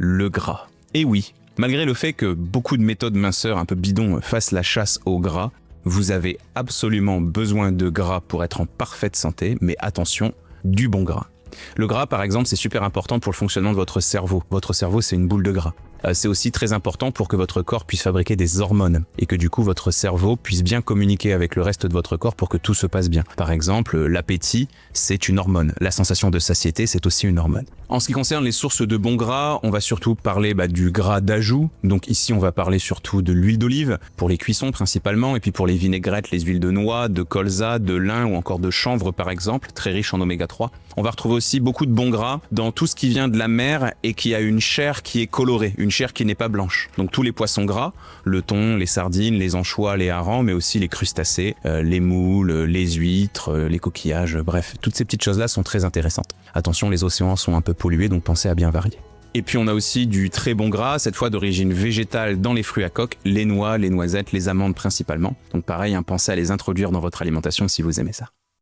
le gras. Et oui, malgré le fait que beaucoup de méthodes minceurs un peu bidons fassent la chasse au gras, vous avez absolument besoin de gras pour être en parfaite santé, mais attention, du bon gras. Le gras, par exemple, c'est super important pour le fonctionnement de votre cerveau. Votre cerveau, c'est une boule de gras. C'est aussi très important pour que votre corps puisse fabriquer des hormones et que du coup votre cerveau puisse bien communiquer avec le reste de votre corps pour que tout se passe bien. Par exemple, l'appétit, c'est une hormone. La sensation de satiété, c'est aussi une hormone. En ce qui concerne les sources de bons gras, on va surtout parler du gras d'ajout. Donc ici, on va parler surtout de l'huile d'olive, pour les cuissons principalement, et puis pour les vinaigrettes, les huiles de noix, de colza, de lin ou encore de chanvre par exemple, très riche en oméga 3. On va retrouver aussi beaucoup de bons gras dans tout ce qui vient de la mer et qui a une chair qui est colorée, une chair qui n'est pas blanche. Donc tous les poissons gras, le thon, les sardines, les anchois, les harengs, mais aussi les crustacés, les moules, les huîtres, les coquillages, bref, toutes ces petites choses-là sont très intéressantes. Attention, les océans sont un peu pollués, donc pensez à bien varier. Et puis on a aussi du très bon gras, cette fois d'origine végétale dans les fruits à coque, les noix, les noisettes, les amandes principalement. Donc pareil, pensez à les introduire dans votre alimentation si vous aimez ça.